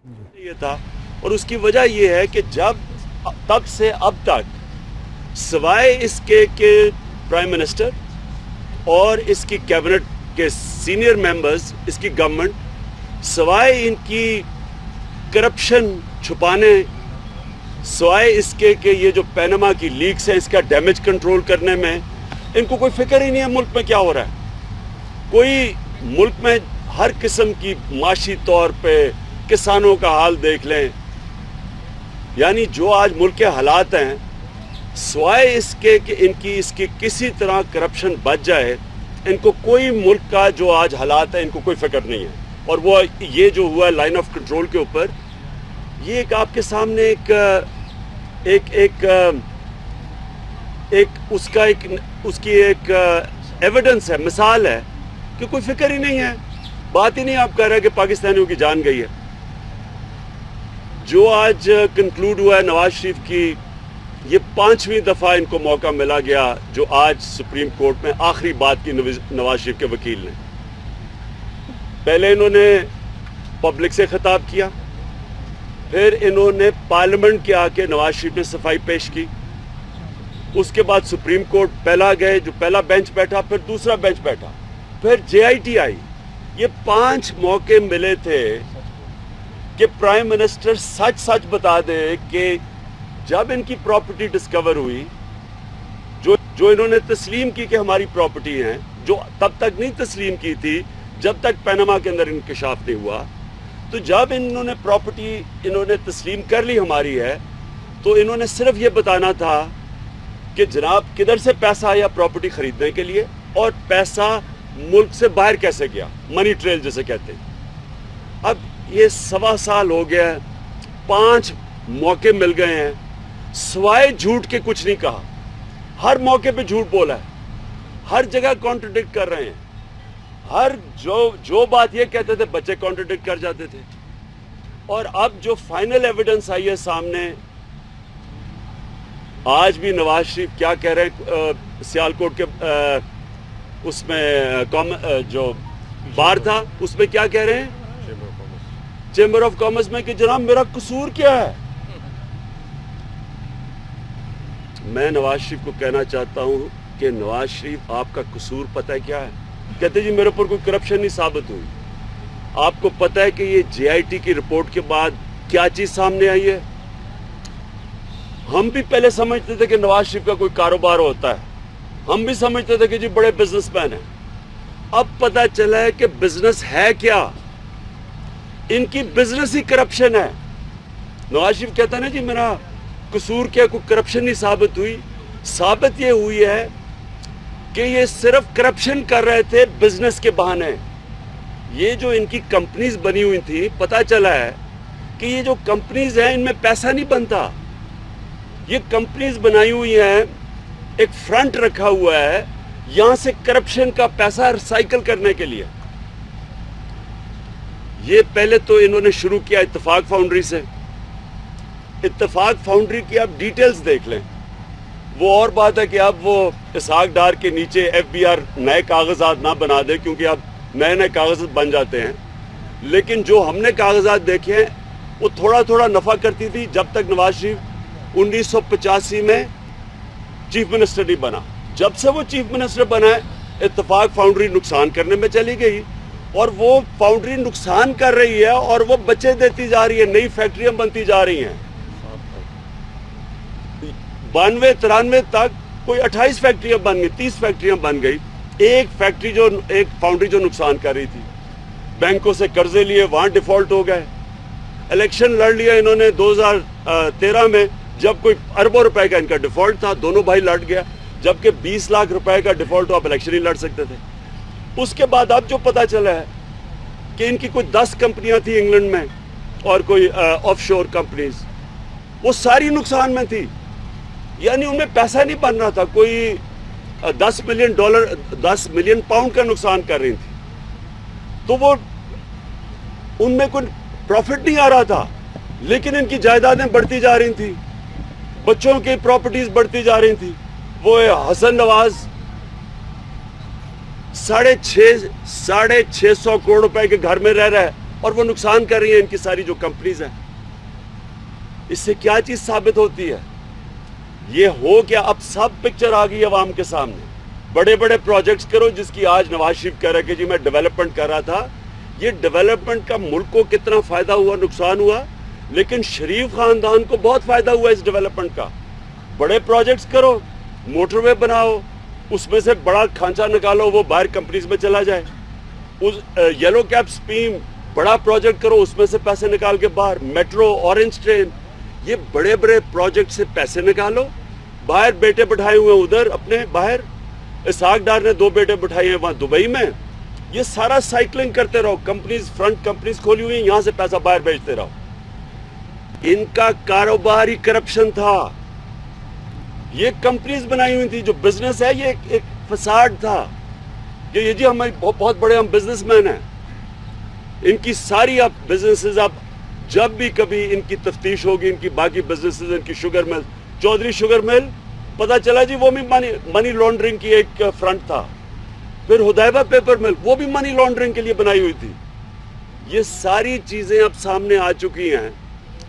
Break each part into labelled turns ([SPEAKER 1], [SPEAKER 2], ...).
[SPEAKER 1] ये था, और उसकी वजह ये है कि तब से अब तक सिवाय इसके कि प्राइम मिनिस्टर और इसकी कैबिनेट के सीनियर मेंबर्स, इसकी गवर्नमेंट, सिवाय इनकी करप्शन छुपाने, सिवाय इसके कि ये जो पैनामा की लीक्स हैं इसका डैमेज कंट्रोल करने में, इनको कोई फिक्र ही नहीं है मुल्क में क्या हो रहा है। कोई मुल्क में हर किस्म की माशी तौर पे किसानों का हाल देख लें, यानी जो आज मुल्क के हालात हैं, सिवाय इसके कि इसकी किसी तरह करप्शन बच जाए, इनको कोई मुल्क का जो आज हालात है इनको कोई फिक्र नहीं है। और वो ये जो हुआ लाइन ऑफ कंट्रोल के ऊपर, ये एक आपके सामने उसकी एक एविडेंस है, मिसाल है कि कोई फिक्र ही नहीं है। बात ही नहीं आप कह रहे कि पाकिस्तानियों की जान गई है। जो आज कंक्लूड हुआ है नवाज शरीफ की, ये 5वीं दफ़ा इनको मौका मिला गया, जो आज सुप्रीम कोर्ट में आखिरी बात की नवाज शरीफ के वकील ने। पहले इन्होंने पब्लिक से खिताब किया, फिर इन्होंने पार्लियामेंट के आके नवाज शरीफ ने सफाई पेश की, उसके बाद सुप्रीम कोर्ट पहला गए, जो पहला बेंच बैठा, फिर दूसरा बेंच बैठा, फिर JIT आई। ये 5 मौके मिले थे कि प्राइम मिनिस्टर सच सच बता दे कि जब इनकी प्रॉपर्टी डिस्कवर हुई, जो इन्होंने तस्लीम की कि हमारी प्रॉपर्टी है, जो तब तक नहीं तस्लीम की थी जब तक पैनामा के अंदर इंकशाफ नहीं हुआ, तो जब इन्होंने प्रॉपर्टी तस्लीम कर ली हमारी है, तो इन्होंने सिर्फ ये बताना था कि जनाब किधर से पैसा आया प्रॉपर्टी खरीदने के लिए, और पैसा मुल्क से बाहर कैसे गया, मनी ट्रेल जैसे कहते हैं। अब ये 1.25 साल हो गया, 5 मौके मिल गए हैं, सिवाय झूठ के कुछ नहीं कहा। हर मौके पे झूठ बोला है, हर जगह कॉन्ट्रडिक्ट कर रहे हैं, हर जो बात ये कहते थे बच्चे कॉन्ट्रडिक्ट कर जाते थे। और अब जो फाइनल एविडेंस आई है सामने, आज भी नवाज शरीफ क्या कह रहे हैं, सियालकोट के उसमें जो बार था उसमें क्या कह रहे हैं, चेंबर ऑफ कॉमर्स में, कि जनाब मेरा कसूर क्या है। मैं नवाज शरीफ को कहना चाहता हूं कि नवाज शरीफ आपका कसूर पता है क्या है? कहते जी मेरे ऊपर कोई करप्शन नहीं साबित हुई। आपको पता है कि ये JIT की रिपोर्ट के बाद क्या चीज सामने आई है? हम भी पहले समझते थे कि नवाज शरीफ का कोई कारोबार होता है, हम भी समझते थे कि जी बड़े बिजनेसमैन हैं। अब पता चला है कि बिजनेस है क्या, इनकी बिजनेस ही करप्शन है। नवाज शरीफ कहता है ना जी मेरा कसूर क्या, कोई करप्शन नहीं साबित हुई। साबित ये हुई है कि ये सिर्फ करप्शन कर रहे थे बिजनेस के बहाने। ये जो इनकी कंपनीज बनी हुई थी, पता चला है कि ये जो कंपनीज हैं इनमें पैसा नहीं बनता। ये कंपनीज बनाई हुई हैं, एक फ्रंट रखा हुआ है यहां से करप्शन का पैसा रिसाइकल करने के लिए। ये पहले तो इन्होंने शुरू किया इत्तेफाक फाउंड्री से। इत्तेफाक फाउंड्री की आप डिटेल्स देख लें। वो और बात है कि अब वो इसहाक डार के नीचे FBR नए कागजात ना बना दे, क्योंकि अब नए नए कागजात बन जाते हैं। लेकिन जो हमने कागजात देखे हैं वो थोड़ा थोड़ा नफा करती थी जब तक नवाज शरीफ 1985 में चीफ मिनिस्टर नहीं बना। जब से वो चीफ मिनिस्टर बना है, इत्तेफाक फाउंड्री नुकसान करने में चली गई, और वो फाउंड्री नुकसान कर रही है और वो बच्चे देती जा रही है, नई फैक्ट्रियां बनती जा रही हैं। 92-93 तक कोई 28 फैक्ट्रियां बन गई, 30 फैक्ट्रियां बन गई। एक फाउंड्री जो नुकसान कर रही थी, बैंकों से कर्जे लिए, वहां डिफॉल्ट हो गए। इलेक्शन लड़ लिया इन्होंने 2013 में, जब कोई अरबों रुपए का इनका डिफॉल्ट था, दोनों भाई लड़ गया, जबकि 20 लाख रुपए का डिफॉल्ट हो, आप इलेक्शन ही लड़ सकते थे। उसके बाद अब जो पता चला है कि इनकी कोई 10 कंपनियां थी इंग्लैंड में और कोई ऑफशोर कंपनीज, वो सारी नुकसान में थी, यानी उनमें पैसा नहीं बन रहा था। कोई $10 मिलियन पाउंड का नुकसान कर रही थी, तो वो उनमें कोई प्रॉफिट नहीं आ रहा था, लेकिन इनकी जायदादें बढ़ती जा रही थी, बच्चों की प्रॉपर्टीज बढ़ती जा रही थी। वो हसन नवाज 650 करोड़ रुपए के घर में रह रहा है और वो नुकसान कर रही हैं इनकी सारी जो कंपनीज हैं। इससे क्या चीज साबित होती है? ये हो क्या, अब सब पिक्चर आ गई अवाम के सामने। बड़े बड़े प्रोजेक्ट्स करो, जिसकी आज नवाज शरीफ कह रहा है कि जी मैं डेवलपमेंट कर रहा था। ये डेवलपमेंट का मुल्क को कितना फायदा हुआ, नुकसान हुआ, लेकिन शरीफ खानदान को बहुत फायदा हुआ इस डेवलपमेंट का। बड़े प्रोजेक्ट्स करो, मोटरवे बनाओ, उसमें से बड़ा खांचा निकालो, वो बाहर कंपनीज में चला जाए। उस येलो कैप स्कीम बड़ा प्रोजेक्ट करो, उसमें से पैसे निकाल के बाहर। मेट्रो, ऑरेंज ट्रेन, ये बड़े बड़े प्रोजेक्ट से पैसे निकालो। बाहर बेटे बिठाए हुए उधर अपने बाहर, इसहाक डार ने 2 बेटे बिठाए हैं वहाँ दुबई में। ये सारा साइकिलिंग करते रहो, कंपनीज, फ्रंट कंपनीज खोली हुई हैं, यहाँ से पैसा बाहर भेजते रहो। इनका कारोबार ही करप्शन था। ये कंपनीज बनाई हुई थी, जो बिजनेस है ये एक फसाड था। ये जी हमारी बहुत बड़े हम बिजनेसमैन हैं, इनकी सारी अब बिजनेसेस, अब जब भी कभी इनकी तफ्तीश होगी, इनकी बाकी बिजनेसेस, इनकी sugar mill, Chaudhry sugar mill, पता चला जी वो भी मनी लॉन्ड्रिंग की एक फ्रंट था। फिर हुदैबा पेपर मिल, वो भी मनी लॉन्ड्रिंग के लिए बनाई हुई थी। ये सारी चीजें अब सामने आ चुकी हैं।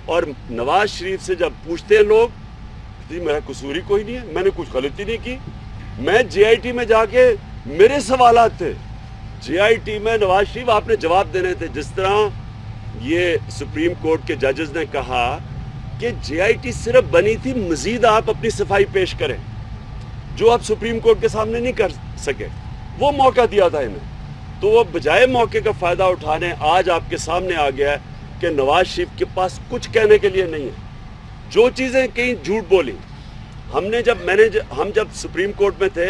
[SPEAKER 1] और नवाज शरीफ से जब पूछते हैं लोग, जी मेरा कसूर ही कोई नहीं है, मैंने कुछ गलती नहीं की। मैं JIT में जाके, मेरे सवालात थे JIT में, नवाज शरीफ आपने जवाब देने थे। जिस तरह ये सुप्रीम कोर्ट के जजेस ने कहा कि JIT सिर्फ बनी थी मजीद आप अपनी सफाई पेश करें, जो आप सुप्रीम कोर्ट के सामने नहीं कर सके, वो मौका दिया था इन्हें। तो वो बजाय मौके का फायदा उठाने आज आपके सामने आ गया है कि नवाज शरीफ के पास कुछ कहने के लिए नहीं है। जो चीजें कहीं झूठ बोली, हम जब सुप्रीम कोर्ट में थे,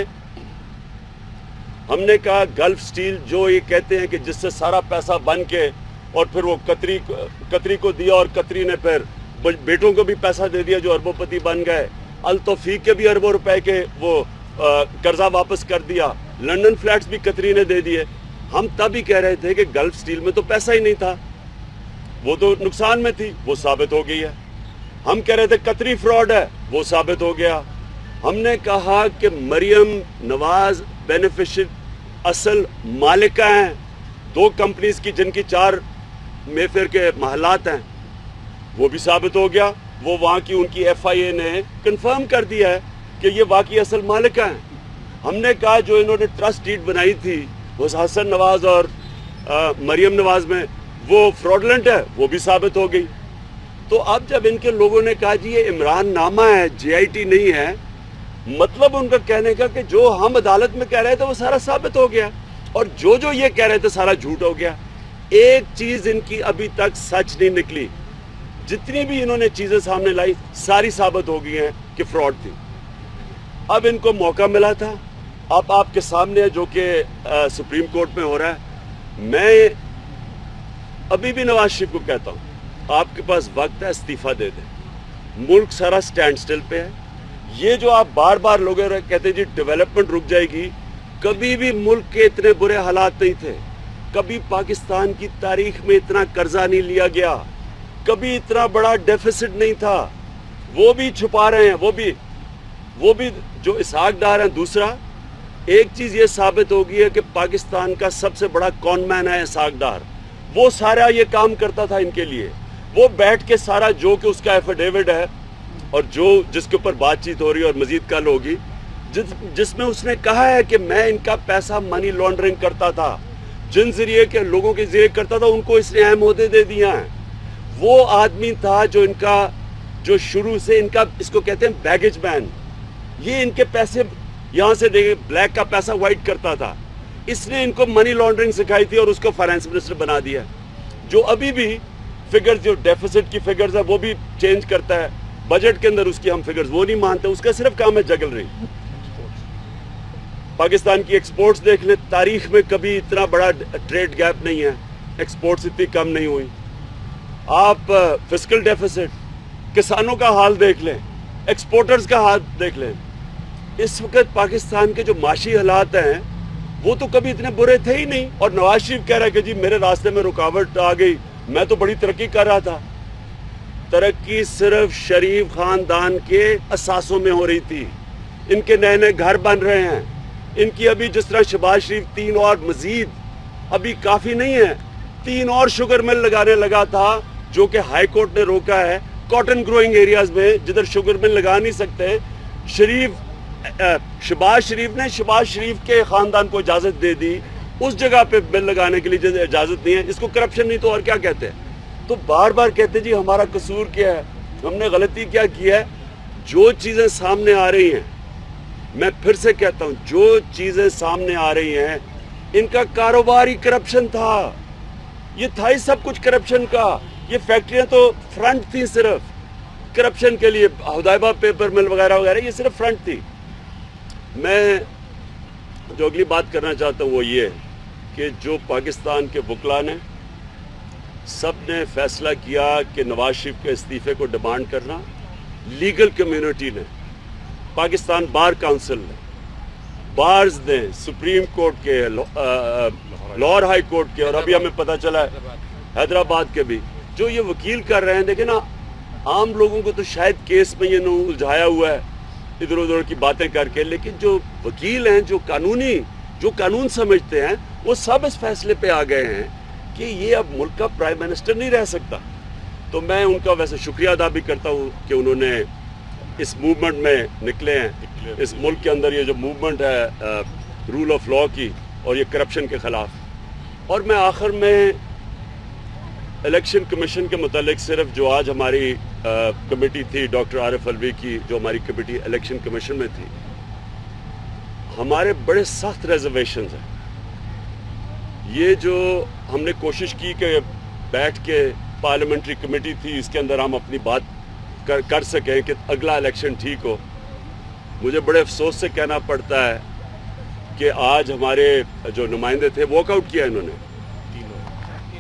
[SPEAKER 1] हमने कहा गल्फ स्टील, जो ये कहते हैं कि जिससे सारा पैसा बन के और फिर वो कतरी को दिया, और कतरी ने फिर बेटों को भी पैसा दे दिया जो अरबोपति बन गए। अल तौफीक के भी अरबों रुपए के वो कर्जा वापस कर दिया। लंदन फ्लैट्स भी कतरी ने दे दिए। हम तब ही कह रहे थे कि गल्फ स्टील में तो पैसा ही नहीं था, वो तो नुकसान में थी, वो साबित हो गई है। हम कह रहे थे कतरी फ्रॉड है, वो साबित हो गया। हमने कहा कि मरियम नवाज बेनिफिशियल असल मालिका हैं 2 कंपनीज की, जिनकी 4 मेफेयर के महलात हैं, वो भी साबित हो गया। वो वहाँ की उनकी FIA ने कंफर्म कर दिया है कि ये वाकई असल मालिका हैं। हमने कहा जो इन्होंने ट्रस्ट डीड बनाई थी वो हसन नवाज और मरियम नवाज में, वो फ्रॉडलेंट है, वो भी साबित हो गई। तो अब जब इनके लोगों ने कहा जी ये इमरान नामा है, JIT नहीं है, मतलब उनका कहने का कि जो हम अदालत में कह रहे थे वो सारा साबित हो गया, और जो ये कह रहे थे सारा झूठ हो गया। एक चीज इनकी अभी तक सच नहीं निकली। जितनी भी इन्होंने चीजें सामने लाई सारी साबित हो गई हैं कि फ्रॉड थी। अब इनको मौका मिला था, अब आपके सामने है जो कि सुप्रीम कोर्ट में हो रहा है। मैं अभी भी नवाज शरीफ को कहता हूँ, आपके पास वक्त है, इस्तीफा दे दें। मुल्क सारा स्टैंड स्टिल पे है। ये जो आप बार बार लोग कहते हैं जी डेवलपमेंट रुक जाएगी, कभी भी मुल्क के इतने बुरे हालात नहीं थे, कभी पाकिस्तान की तारीख में इतना कर्जा नहीं लिया गया, कभी इतना बड़ा डेफिसिट नहीं था। वो भी छुपा रहे हैं, वो भी जो इसहाक डार हैं। दूसरा, एक चीज ये साबित हो गई है कि पाकिस्तान का सबसे बड़ा कॉनमैन है इसहाक डार। वो सारा ये काम करता था इनके लिए। वो बैठ के सारा जो कि उसका एफिडेविट है और जो जिसके ऊपर बातचीत हो रही है और मजीद कल होगी, जिसमें उसने कहा है कि मैं इनका पैसा मनी लॉन्ड्रिंग करता था, जिन जरिए के लोगों के जरिए करता था, उनको इसने अहम ओहदे दे दिया है। वो आदमी था जो शुरू से इनका, इसको कहते हैं बैगेज मैन, ये इनके पैसे यहाँ से ब्लैक का पैसा व्हाइट करता था। इसने इनको मनी लॉन्ड्रिंग सिखाई थी और उसको फाइनेंस मिनिस्टर बना दिया। जो अभी भी फिगर्स, जो डेफिसिट की फिगर्स है, वो भी चेंज करता है बजट के अंदर। उसकी हम फिगर्स वो नहीं मानते, उसका सिर्फ काम है जगल रही। पाकिस्तान की एक्सपोर्ट्स देख लें, तारीख में कभी इतना बड़ा ट्रेड गैप नहीं है, एक्सपोर्ट्स इतनी कम नहीं हुई। आप फिस्कल डेफिसिट, किसानों का हाल देख लें, एक्सपोर्टर्स का हाल देख लें। इस वक्त पाकिस्तान के जो माशी हालात हैं वो तो कभी इतने बुरे थे ही नहीं। और नवाज शरीफ कह रहा है कि जी मेरे रास्ते में रुकावट आ गई, मैं तो बड़ी तरक्की कर रहा था। तरक्की सिर्फ शरीफ खानदान के असासों में हो रही थी। इनके नए नए घर बन रहे हैं, इनकी अभी जिस तरह शहबाज शरीफ 3 और मजीद, अभी काफ़ी नहीं है, 3 और शुगर मिल लगाने लगा था, जो कि हाई कोर्ट ने रोका है कॉटन ग्रोइंग एरियाज में जिधर शुगर मिल लगा नहीं सकते। शहबाज शरीफ के खानदान को इजाजत दे दी, उस जगह पे मिल लगाने के लिए इजाजत नहीं है। इसको करप्शन नहीं तो और क्या कहते हैं? तो बार बार कहते जी हमारा कसूर क्या है, हमने गलती क्या की है। जो चीजें सामने आ रही हैं, मैं फिर से कहता हूं, जो चीजें सामने आ रही हैं, इनका कारोबार ही करप्शन था। ये था ही सब कुछ करप्शन का। ये फैक्ट्रियां तो फ्रंट थी सिर्फ करप्शन के लिए, हुदैबा पेपर मिल वगैरह वगैरह, ये सिर्फ फ्रंट थी। मैं जो अगली बात करना चाहता हूँ वो ये कि जो पाकिस्तान के वकला ने सब ने फैसला किया कि नवाज शरीफ के इस्तीफे को डिमांड करना, लीगल कम्युनिटी ने, पाकिस्तान बार काउंसिल ने, बार्स ने, सुप्रीम कोर्ट के, लाहौर हाई कोर्ट के, और अभी हमें पता चला है हैदराबाद के भी, जो ये वकील कर रहे हैं। देखिए ना, आम लोगों को तो शायद केस में ये न उलझाया हुआ है इधर उधर की बातें करके, लेकिन जो वकील हैं, जो कानून समझते हैं, वो सब इस फैसले पे आ गए हैं कि ये अब मुल्क का प्राइम मिनिस्टर नहीं रह सकता। तो मैं उनका वैसे शुक्रिया अदा भी करता हूँ कि उन्होंने इस मूवमेंट में निकले हैं। इस मुल्क के अंदर ये जो मूवमेंट है रूल ऑफ लॉ की और ये करप्शन के ख़िलाफ़। और मैं आखिर में इलेक्शन कमीशन के मुतालिक सिर्फ जो आज हमारी कमेटी थी डॉक्टर आरिफ अलवी की, जो हमारी कमेटी इलेक्शन कमीशन में थी, हमारे बड़े सख्त रिजर्वेशंस हैं। ये जो हमने कोशिश की कि बैठ के पार्लियामेंट्री कमेटी थी, इसके अंदर हम अपनी बात कर सकें कि अगला इलेक्शन ठीक हो। मुझे बड़े अफसोस से कहना पड़ता है कि आज हमारे जो नुमाइंदे थे वॉकआउट किया इन्होंने।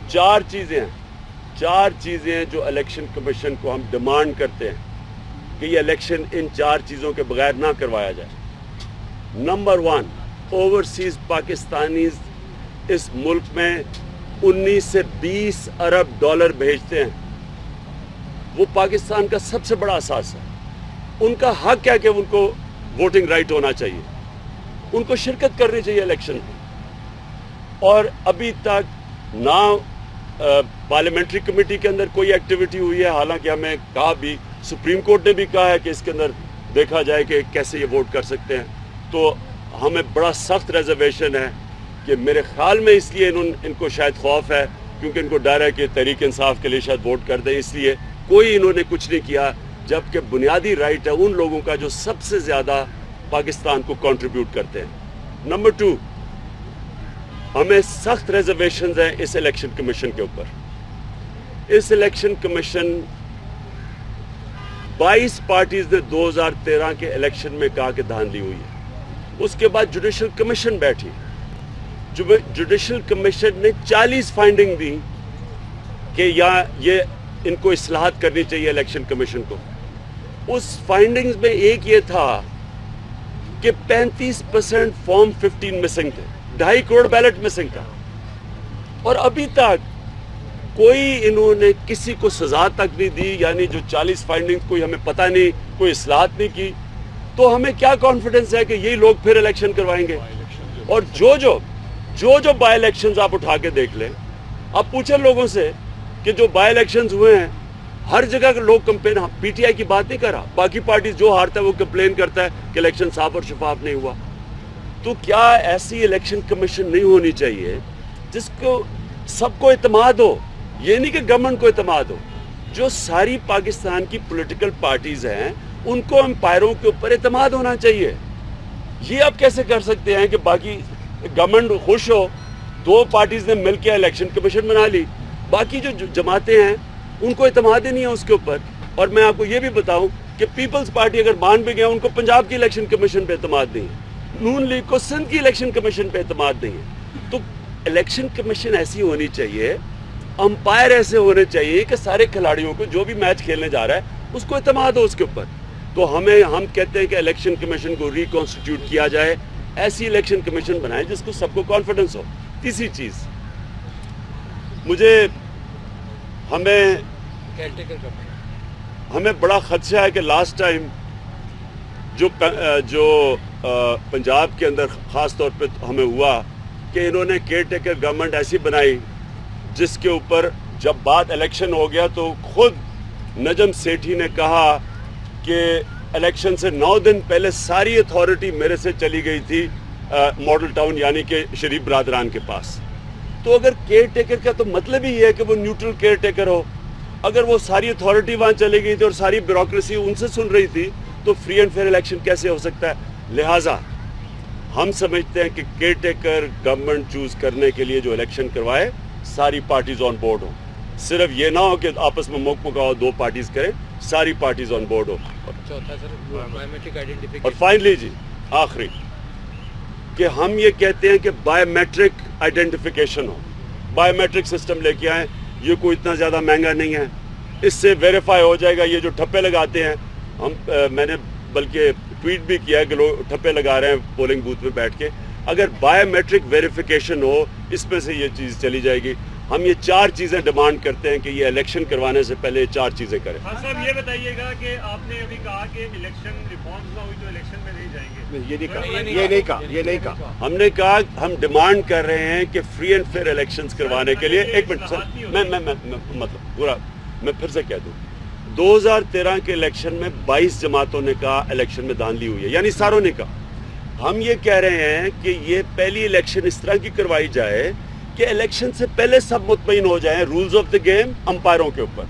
[SPEAKER 1] चार चीज़ें जो इलेक्शन कमीशन को हम डिमांड करते हैं कि ये इलेक्शन इन 4 चीज़ों के बगैर ना करवाया जाए। नंबर 1, ओवरसीज़ पाकिस्तानीज इस मुल्क में 19 से 20 अरब डॉलर भेजते हैं। वो पाकिस्तान का सबसे बड़ा असास है। उनका हक है कि उनको वोटिंग राइट होना चाहिए, उनको शिरकत करनी चाहिए इलेक्शन में। और अभी तक ना पार्लियामेंट्री कमेटी के अंदर कोई एक्टिविटी हुई है, हालांकि हमें कहा भी, सुप्रीम कोर्ट ने भी कहा है कि इसके अंदर देखा जाए कि कैसे ये वोट कर सकते हैं। तो हमें बड़ा सख्त रिजर्वेशन है कि मेरे ख्याल में इसलिए इनको शायद खौफ है, क्योंकि इनको डर है कि तहरीक इंसाफ के लिए शायद वोट कर दें, इसलिए कोई इन्होंने कुछ नहीं किया। जबकि बुनियादी राइट है उन लोगों का जो सबसे ज़्यादा पाकिस्तान को कंट्रीब्यूट करते हैं। नंबर 2, हमें सख्त रिजर्वेशंस हैं इस इलेक्शन कमीशन के ऊपर। इस इलेक्शन कमीशन 22 पार्टीज ने 2013 के इलेक्शन में कहा कि धांधली हुई है। उसके बाद जुडिशल कमीशन बैठी, जुडिशल कमीशन ने 40 फाइंडिंग दी कि ये इनको इस्लाहत करनी चाहिए इलेक्शन कमीशन को। उस फाइंडिंग्स में एक ये था कि 35% फॉर्म 15 मिसिंग थे, 2.5 करोड़ बैलेट मिसिंग था, और अभी तक कोई इन्होंने किसी को सजा तक नहीं दी। यानी जो 40 फाइंडिंग्स कोई हमें पता नहीं, कोई इस्लाहत नहीं की। तो हमें क्या कॉन्फिडेंस है कि यही लोग फिर इलेक्शन करवाएंगे? और जो बाई इलेक्शंस आप उठा के देख लें, आप पूछें लोगों से कि जो बाई इलेक्शंस हुए हैं, हर जगह के लोग कंप्लेन, पीटीआई की बात नहीं कर रहा, बाकी पार्टी जो हारता है वो कंप्लेन करता है कि इलेक्शन साफ और शफाफ नहीं हुआ। तो क्या ऐसी इलेक्शन कमीशन नहीं होनी चाहिए जिसको सबको इत्मीनान हो? ये नहीं कि गवर्नमेंट को इत्मीनान हो, जो सारी पाकिस्तान की पॉलिटिकल पार्टीज हैं उनको एम्पायरों के ऊपर इत्मीनान होना चाहिए। ये आप कैसे कर सकते हैं कि बाकी गवर्नमेंट खुश हो, 2 पार्टीज ने मिलकर इलेक्शन कमीशन बना ली, बाकी जो जमातें हैं उनको इत्मीनान ही नहीं है उसके ऊपर। और मैं आपको ये भी बताऊं कि पीपल्स पार्टी अगर मान भी गया, उनको पंजाब की इलेक्शन कमीशन पे इत्मीनान नहीं है, नून लीग को सिंध की इलेक्शन कमीशन पे इत्मीनान नहीं है। तो इलेक्शन कमीशन ऐसी होनी चाहिए, अंपायर ऐसे होने चाहिए कि सारे खिलाड़ियों को जो भी मैच खेलने जा रहा है उसको इत्मीनान हो उसके ऊपर। तो हम कहते हैं कि इलेक्शन कमीशन को रिकॉन्स्टिट्यूट किया जाए, ऐसी इलेक्शन कमीशन बनाए जिसको सबको कॉन्फिडेंस हो। तीसरी चीज़, हमें बड़ा खदशा है कि लास्ट टाइम जो पंजाब के अंदर ख़ास तौर पे हमें हुआ कि इन्होंने केयर टेकर गवर्नमेंट ऐसी बनाई جس کے اوپر جب بات الیکشن ہو گیا تو خود نجم سیٹھی نے کہا کہ الیکشن سے 9 دن پہلے ساری اتھارٹی میرے سے چلی گئی تھی ماڈل ٹاؤن یعنی کہ شریف برادران کے پاس. تو اگر کیئر ٹیکر کا تو مطلب ہی ہے کہ وہ نیوٹرل کیئر ٹیکر ہو. اگر وہ ساری اتھارٹی وہاں چلی گئی تھی اور ساری بیوروکریسی ان سے سن رہی تھی تو فری اینڈ فیئر الیکشن کیسے ہو سکتا ہے؟ لہٰذا ہم سمجھتے ہیں کہ کیئر ٹیکر گورنمنٹ چوز کرنے کے لیے جو الیکشن کروائے ساری پارٹیز آن بورڈ ہو. صرف یہ نہ ہو کہ آپس میں موقع مکاؤ 2 پارٹیز کریں, ساری پارٹیز آن بورڈ ہو. اور فائنلی جی آخری کہ ہم یہ کہتے ہیں کہ بایو میٹرک آئیڈینٹیفیکیشن ہو. بایو میٹرک سسٹم لے کے آئیں, یہ کوئی اتنا زیادہ مہنگا نہیں ہے, اس سے ویریفائی ہو جائے گا. یہ جو ٹھپے لگاتے ہیں میں نے بلکہ ٹویٹ بھی کیا ہے کہ لوگ ٹھپے لگا رہے ہیں پولنگ بوتھ میں بیٹھ کے, اگر بایو میٹرک ویریفیکیشن ہو اس میں سے یہ چیز چلی جائے گی. ہم یہ 4 چیزیں ڈیمانڈ کرتے ہیں کہ یہ الیکشن کروانے سے پہلے یہ 4 چیزیں کریں.
[SPEAKER 2] ہاں صاحب یہ بتائیے گا کہ آپ نے ابھی کہا کہ الیکشن ریفارمز نہ ہوئی تو الیکشن میں نہیں جائیں گے. یہ نہیں کہا.
[SPEAKER 1] ہم نے کہا ہم ڈیمانڈ کر رہے ہیں کہ فری اینڈ فیئر الیکشنز کروانے کے لیے. ایک منٹ سر, مطلب پورا میں پھر سے کہہ دوں, 2013 کے الیکشن میں 22 جماعتوں نے کہا الیکشن میں دھاندلی ہوئی ہے, یعنی ساروں نے کہا. ہم یہ کہہ رہے ہیں کہ یہ پہلی الیکشن اس طرح کی کروائی جائے کہ الیکشن سے پہلے سب مطمئن ہو جائیں رولز آف دی گیم امپائروں کے اوپر.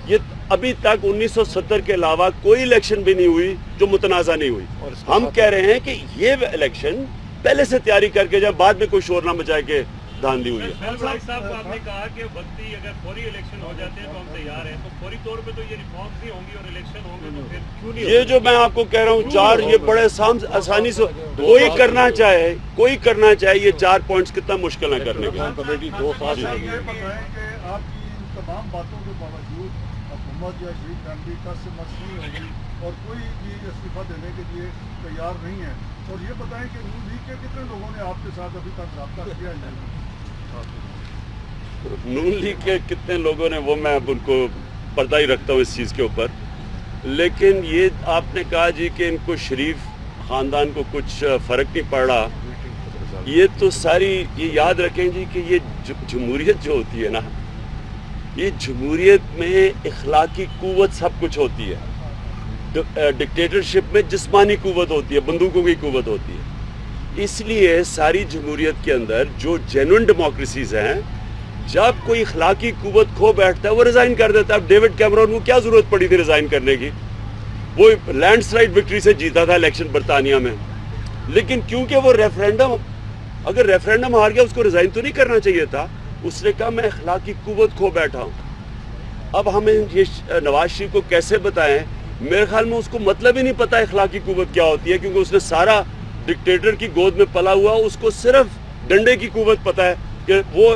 [SPEAKER 1] یہ ابھی تک 1970 کے علاوہ کوئی الیکشن بھی نہیں ہوئی جو متنازع نہیں ہوئی. ہم کہہ رہے ہیں کہ یہ الیکشن پہلے سے تیاری کر کے جب بعد میں کوئی شور نہ مچائے کہ دھاندلی ہوئی ہے.
[SPEAKER 2] آپ نے کہا کہ وقتی اگر فوری الیکشن ہو جاتے ہیں تو ہم تیار ہیں, تو فوری طور پہ تو یہ ریفارمز نہیں ہوں گی اور الیکشن ہوں گے تو پھر کیوں نہیں؟
[SPEAKER 1] یہ جو میں آپ کو کہہ رہا ہوں 4 یہ بڑے آسانی سے کوئی کرنا چاہے یہ 4 پوائنٹس کتنا مشکل ہے کرنے کے.
[SPEAKER 3] آپ کی تمام باتوں کے باوجود حکومت یا شریف فیملی کا سے مس نہیں ہوگی اور کوئی بھی استعفیٰ دینے کے لیے تیار نہیں ہے. اور یہ بتائیں کہ نون لیگ کے کتنے لوگوں نے آپ کے ساتھ ابھی تک رابطہ کیا ہے؟
[SPEAKER 1] نون لیگ کے کتنے لوگوں نے وہ میں اب ان کو پردہ ہی رکھتا ہوں اس چیز کے اوپر. لیکن یہ آپ نے کہا جی کہ ان کو شریف خاندان کو کچھ فرق نہیں پڑ رہا. یہ تو ساری یہ یاد رکھیں جی کہ یہ جمہوریت جو ہوتی ہے نا, یہ جمہوریت میں اخلاقی قوت سب کچھ ہوتی ہے. ڈکٹیٹرشپ میں جسمانی قوت ہوتی ہے, بندوقوں کی قوت ہوتی ہے. اس لیے ساری جمہوریت کے اندر جو جینوئن ڈیموکریسیز ہیں, جب کوئی اخلاقی قوت کھو بیٹھتا ہے وہ ریزائن کر دیتا ہے. اب ڈیوڈ کیمرون کو کیا ضرورت پڑی تھی ریزائن کرنے کی؟ وہ لینڈ سلائڈ وکٹری سے جیتا تھا الیکشن برطانیہ میں, لیکن کیونکہ وہ ریفرینڈم, اگر ریفرینڈم ہار گیا اس کو ریزائن تو نہیں کرنا چاہیے تھا. اس نے کہا میں اخلاقی قوت کھو بیٹھا ہوں. اب ہمیں یہ نواز شریف کو کیسے بتائیں؟ میرے خیال میں اس کو مطلب ہی نہیں پتا اخلاقی قوت کیا ہوتی ہے, کیونکہ اس نے سارا ڈکٹیٹر کی گود میں پلا ہوا, اس کو صرف ڈنڈے کی قوت پتا ہے کہ وہ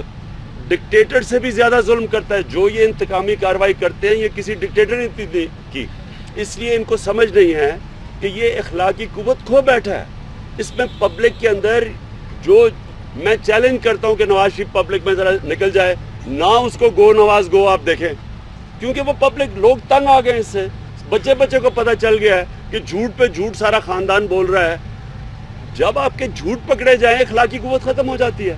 [SPEAKER 1] ڈکٹیٹر سے بھی زیادہ ظلم کرتا ہے. جو یہ انتقامی کارروائی کرتے ہیں یہ کسی ڈکٹیٹر نے کی, اس لیے ان کو سمجھ نہیں ہے کہ یہ اخلاقی قوت کھو بیٹھا ہے. اس میں پبلک کے اندر جو میں چیلنج کرتا ہوں کہ نواز شریف پبلک میں ذرا نکل جائے نہ, اس کو گو نواز گو آپ دیکھیں, کیونکہ وہ پبلک لوگ تنگ آ گئے اس سے. بچے کو پتہ چل گیا ہے کہ جھوٹ پہ جھوٹ سارا خاندان بول رہا ہے. جب آپ کے جھوٹ پکڑے جائیں اخلاقی قوت ختم ہو جاتی ہے.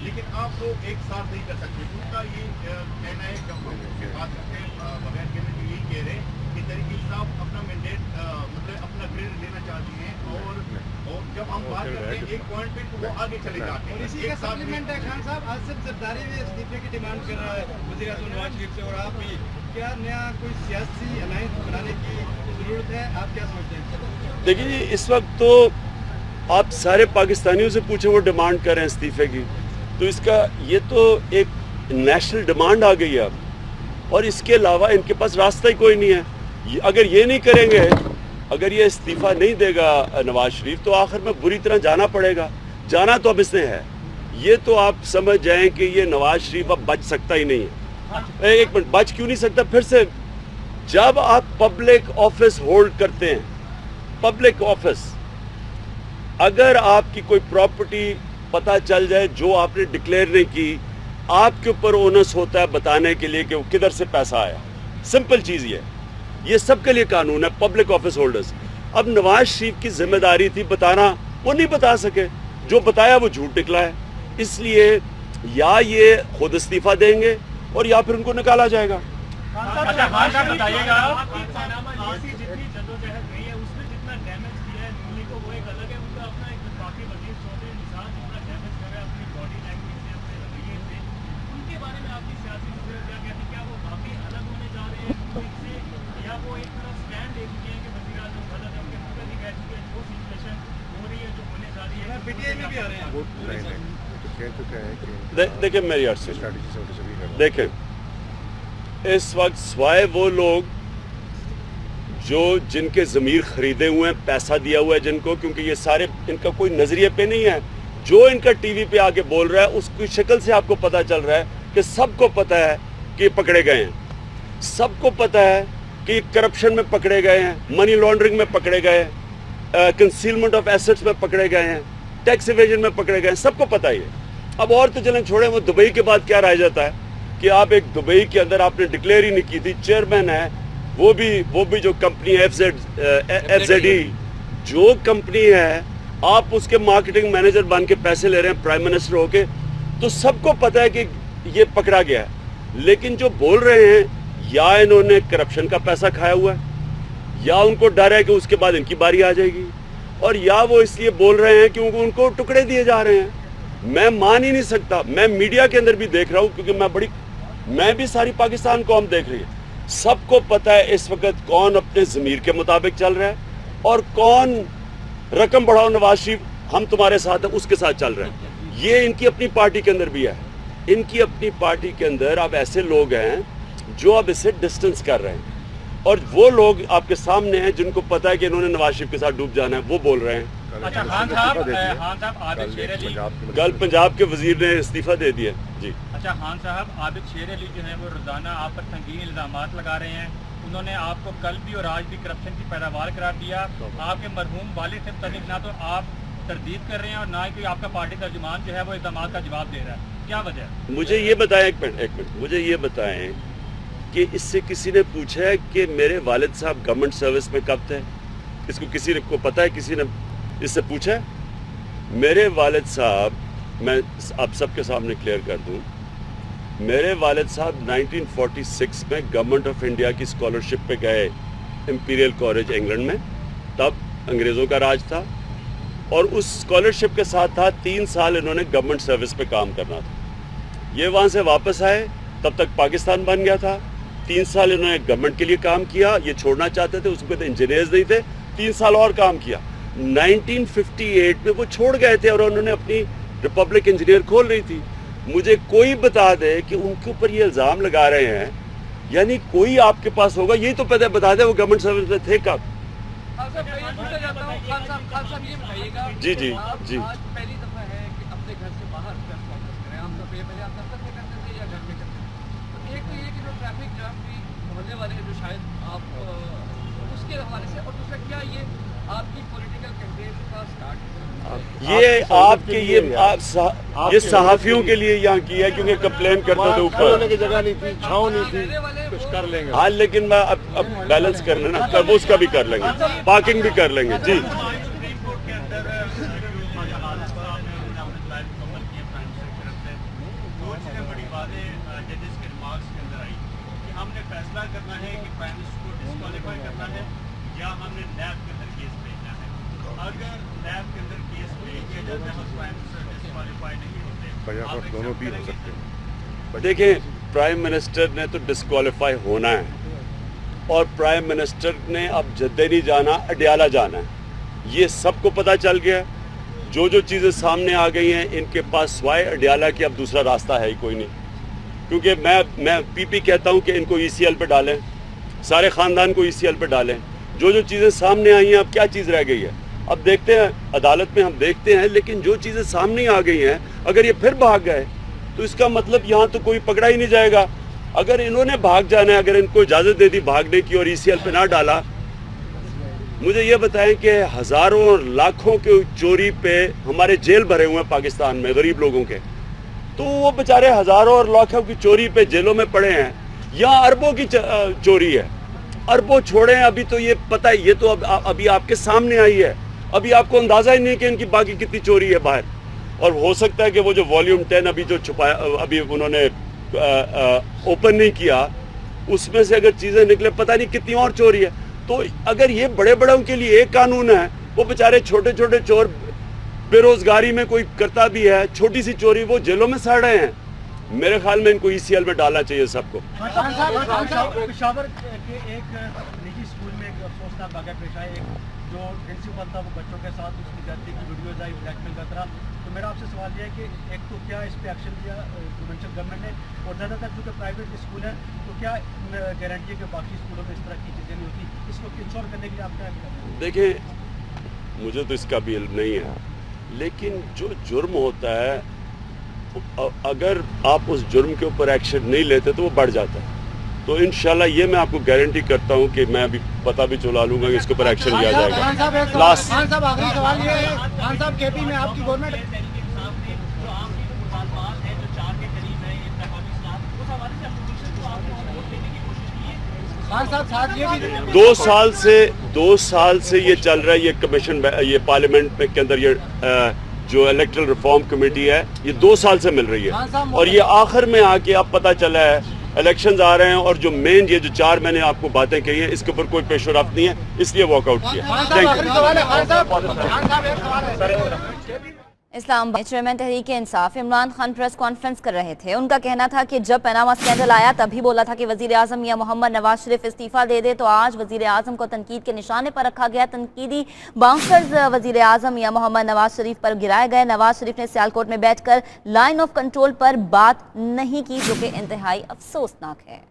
[SPEAKER 4] لیکن آپ لوگ ایک ساتھ نہیں کر سکتے. ان کا یہ کہنا ہے کہ بات کرتے بغیر کہنے کے یہی کہہ رہے کہ تحریک انصاف اپنا مینڈیٹ مطلب اپنا کریڈٹ لینا چاہتی ہیں, اور جب ہم بات کرتے ہیں ایک پوائنٹ پہ تو وہ آگے چلے جاتے ہیں.
[SPEAKER 5] اسی کا سپلیمنٹ ہے خان صاحب, آصف زرداری بھی استعفے کی ڈیمانڈ کر رہا ہے وزیر اعظم نواز شریف سے, اور آپ بھی, کیا نیا کوئی سیاسی الائنس بنانے کی ضرورت ہے؟ آپ کیا سمجھتے ہیں؟
[SPEAKER 1] دیکھیے جی, اس وقت تو آپ سارے پاکستانیوں سے پوچھیں وہ ڈیمانڈ کر رہے ہیں استعفے کی, تو اس کا یہ تو ایک نیشنل ڈیمانڈ آ گئی ہے اب, اور اس کے علاوہ ان کے پاس راستہ ہی کوئی نہیں ہے. اگر یہ نہیں کریں گے, اگر یہ استعفیٰ نہیں دے گا نواز شریف, تو آخر میں بری طرح جانا پڑے گا. جانا تو اب اس نے ہے. یہ تو آپ سمجھ جائیں کہ یہ نواز شریف اب بچ سکتا ہی نہیں ہے. ایک منٹ, بچ کیوں نہیں سکتا؟ پھر سے جب آپ پبلک آفس ہولڈ کرتے ہیں, پبلک آفس, اگر آپ کی کوئی پراپرٹی پتہ چل جائے جو آپ نے ڈکلیئر نہیں کی, آپ کے اوپر اونس ہوتا ہے بتانے کے لیے کہ وہ کدھر سے پیسہ آیا. سمپل چیز یہ سب کے لیے قانون ہے, پبلک آفس ہولڈرز. अब नवाज शरीफ की जिम्मेदारी थी बताना, वो नहीं बता सके, जो बताया वो झूठ निकला है। इसलिए या ये खुद इस्तीफा देंगे और या फिर उनको निकाला जाएगा।
[SPEAKER 2] अच्छा खान साहब बताइएगा, जितनी जद्दोजहद रही है उसमें जितना डैमेज किया है दिल्ली को वो एक अलग है, उनका अपना एक बाकी वजीर चौधरी निशान जितना डैमेज कर रहा है अपनी बॉडी लैंग्वेज से, अपने रवैये से, उनके बारे में आपकी सियासी नज़रिया क्या कहती है? क्या वो काफी अलग होने जा रहे हैं से, या वो एक तरह स्टैंड ले चुके हैं कि वज़ीर आज़म गलत है, उनके मुँह नहीं कह चुके हैं, जो सिचुएशन हो रही है, जो होने जा रही है, पीटीआई में भी आ रहे हैं।
[SPEAKER 1] देखिए मेरी अर्ज से देखें, इस वक्त स्वाय वो लोग जो जिनके ज़मीर खरीदे हुए हैं, पैसा दिया हुआ है जिनको, क्योंकि ये सारे इनका कोई नज़रिए पे नहीं है, जो इनका टीवी पे आके बोल रहा है उसकी शक्ल से आपको पता चल रहा है कि सबको पता है कि पकड़े गए हैं, सबको पता है कि करप्शन में पकड़े गए हैं, मनी लॉन्ड्रिंग में पकड़े गए हैं, कंसीलमेंट ऑफ एसेट्स में पकड़े गए हैं, टैक्स इवेजन में पकड़े गए हैं, सबको पता ही है। अब और तो चलें छोड़ें, वो दुबई के बाद क्या रह जाता है कि आप एक दुबई के अंदर आपने डिक्लेयर ही नहीं की थी, चेयरमैन है, वो भी जो कंपनी है FZE जो कंपनी है, आप उसके मार्केटिंग मैनेजर बन के पैसे ले रहे हैं प्राइम मिनिस्टर होके, तो सबको पता है कि ये पकड़ा गया है। लेकिन जो बोल रहे हैं या इन्होंने करप्शन का पैसा खाया हुआ है, या उनको डर है कि उसके बाद इनकी बारी आ जाएगी, और या वो इसलिए बोल रहे हैं क्योंकि उनको टुकड़े दिए जा रहे हैं। मैं मान ही नहीं सकता, मैं मीडिया के अंदर भी देख रहा हूँ, क्योंकि मैं भी सारी पाकिस्तान कौम देख रही है, सबको पता है इस वक्त कौन अपने ज़मीर के मुताबिक चल रहा है और कौन रकम बढ़ाओ नवाज शरीफ हम तुम्हारे साथ है उसके साथ चल रहा है। ये इनकी अपनी पार्टी के अंदर भी है, इनकी अपनी पार्टी के अंदर अब ऐसे लोग हैं जो अब इससे डिस्टेंस कर रहे हैं, और वो लोग आपके सामने हैं जिनको पता है कि इन्होंने नवाज शरीफ के साथ डूब जाना है, वो बोल रहे हैं।
[SPEAKER 2] अच्छा खान साहब आबिद शेर अली
[SPEAKER 1] कल पंजाब के वजीर ने इस्तीफा दे दिया जी।
[SPEAKER 2] अच्छा खान साहब आबिद शेर अली जो है वो रोजाना आप पर संगीन इल्जामात लगा रहे हैं, उन्होंने आपको कल भी और आज भी करप्शन की पैदावार करार दिया, आपके मरहूम वालिद से मुतालिक ना तो आप तरदीद कर रहे हैं और ना ही कोई आपका पार्टी तर्जुमान जो है वो इल्जामात का जवाब दे रहा है, क्या वजह है?
[SPEAKER 1] मुझे ये बताएं, एक मिनट मुझे ये बताएं कि इससे किसी ने पूछा है कि मेरे वालिद साहब गवर्नमेंट सर्विस में कब थे? इसको किसी को पता है? किसी ने इससे पूछा है? मेरे वालिद साहब, मैं आप सबके सामने क्लियर कर दूं, मेरे वालिद साहब 1946 में गवर्नमेंट ऑफ इंडिया की स्कॉलरशिप पे गए इंपीरियल कॉलेज इंग्लैंड में, तब अंग्रेज़ों का राज था, और उस स्कॉलरशिप के साथ था 3 साल इन्होंने गवर्नमेंट सर्विस पे काम करना था। ये वहाँ से वापस आए, तब तक पाकिस्तान बन गया था, 3 साल इन्होंने गवर्नमेंट के लिए काम किया, ये छोड़ना चाहते थे, उसमें तो इंजीनियर्स नहीं थे, 3 साल और काम किया। 1958 में वो छोड़ गए थे और उन्होंने अपनी रिपब्लिक इंजीनियर खोल रही थी। मुझे कोई बता दे कि उनके ऊपर ये इल्ज़ाम लगा रहे हैं, यानी कोई आपके पास होगा, यही तो पता बता दे वो गवर्नमेंट सर्विस में थे कब। जी जी जी
[SPEAKER 5] पहली दफा है कि अपने घर से बाहर प्रेस कॉन्फ्रेंस करें, आम तौर पे पहले आप दफ्तर में करते थे या घर में करते थे, तो एक तो ये कि जो ट्रैफिक जाम भी होने वाले हैं जो शायद आप उसके हवाले से, और दूसरा क्या ये आपकी पॉलिटिकल कैंपेन का स्टार्ट
[SPEAKER 1] ये आपके ये सहाफियों के लिए यहाँ की है, क्योंकि कंप्लेन करते थे ऊपर
[SPEAKER 3] की जगह नहीं थी, छाँव नहीं थी, कुछ कर लेंगे।
[SPEAKER 1] हाँ लेकिन मैं अब बैलेंस कर लेना, तब उसका भी कर लेंगे, पार्किंग भी कर लेंगे जी।
[SPEAKER 2] हमने फैसला करना है कि प्राइम मिनिस्टर को डिस्क्वालीफाई करना है या हमने लैब के अंदर केस भेजना है। अगर लैब के अंदर केस भेज दिया जाता है प्राइम मिनिस्टर डिस्क्वालीफाई नहीं होते,
[SPEAKER 3] दोनों भी हो सकते हैं।
[SPEAKER 1] देखिए प्राइम मिनिस्टर ने तो डिस्क्वालीफाई होना है, और प्राइम मिनिस्टर ने अब जद्दे नहीं जाना, अडियाला जाना है, ये सबको पता चल गया। जो चीज़ें सामने आ गई हैं, इनके पास स्वाय अडियाला की अब दूसरा रास्ता है ही कोई नहीं, क्योंकि मैं पीपी कहता हूं कि इनको ECL पे डालें, सारे ख़ानदान को ECL पे डालें। जो चीज़ें सामने आई हैं, अब क्या चीज़ रह गई है? अब देखते हैं अदालत में, हम देखते हैं, लेकिन जो चीज़ें सामने आ गई हैं, अगर ये फिर भाग गए तो इसका मतलब यहाँ तो कोई पकड़ा ही नहीं जाएगा। अगर इन्होंने भाग जाना है, अगर इनको इजाज़त दे दी भागने की और ECL पे ना डाला, मुझे ये बताएं कि हज़ारों और लाखों के चोरी पे हमारे जेल भरे हुए हैं पाकिस्तान में गरीब लोगों के, तो वो बेचारे हज़ारों और लाखों की चोरी पे जेलों में पड़े हैं। यहाँ अरबों की चोरी है, अरबों छोड़े हैं, अभी तो ये पता है, ये तो अभी आपके सामने आई है, अभी आपको अंदाजा ही नहीं कि इनकी बाकी कितनी चोरी है बाहर। और हो सकता है कि वो जो वॉल्यूम 10 अभी जो छुपाया, अभी उन्होंने ओपन नहीं किया, उसमें से अगर चीजें निकले पता नहीं कितनी और चोरी है। तो अगर ये बड़े बड़ों के लिए एक कानून है, वो बेचारे छोटे छोटे चोर बेरोजगारी में कोई करता भी है, छोटी सी चोरी वो जेलों में सड़ रहे हैं। मेरे ख्याल में इनको ECL में डालना चाहिए सबको।
[SPEAKER 2] पेशावर के एक निजी स्कूल में एक अफसोसनाक वाक़या पेश आया, एक जो प्रिंसिपल था वो बच्चों के साथ उसकी गलती की वीडियोज आई, ब्लैकमेल करता रहा। तो मेरा आपसे सवाल ये है कि एक तो क्या इस पे एक्शन लिया प्रोविंशियल गवर्नमेंट ने, और ज़्यादातर क्योंकि प्राइवेट स्कूल है तो क्या गारंटी है कि बाकी स्कूलों में इस तरह की चीज़ें नहीं होती, इसको इंश्योर करने के लिए आप क्या करें?
[SPEAKER 1] देखिए, मुझे तो इसका भी इल्म नहीं है, लेकिन जो जुर्म होता है अगर आप उस जुर्म के ऊपर एक्शन नहीं लेते तो वो बढ़ जाता है। तो इंशाल्लाह ये मैं आपको गारंटी करता हूँ कि मैं अभी पता भी चला लूंगा कि इसके ऊपर एक्शन लिया जाएगा। लास्ट
[SPEAKER 6] आखिरी सवाल ये है, खान साहब केपी में आपकी गवर्नमेंट
[SPEAKER 1] 2 साल से ये चल रहा है, ये कमीशन, ये पार्लियामेंट के अंदर ये जो इलेक्ट्रल रिफॉर्म कमेटी है, ये 2 साल से मिल रही है, और ये आखिर में आके अब पता चला है इलेक्शंस आ रहे हैं, और जो मेन ये जो 4 मैंने आपको बातें कही हैं इसके ऊपर कोई पेशरफ्त नहीं है, इसलिए वॉकआउट किया। Thank you.
[SPEAKER 7] इस्लामाबाद में chairman Tehreek Insaf Imran Khan press conference कर रहे थे। उनका कहना था कि जब पनामा स्कैंडल आया तभी बोला था कि वजीर आजम मियां मोहम्मद नवाज शरीफ इस्तीफा दे दे, तो आज वजीर आजम को तनकीद के निशाने पर रखा गया। तनकीदी बाउंसर्स वजीर आजम मियां मोहम्मद नवाज शरीफ पर गिराए गए। नवाज शरीफ ने सियालकोट में बैठकर लाइन ऑफ कंट्रोल पर बात नहीं की, जो कि इंतहाई अफसोसनाक है।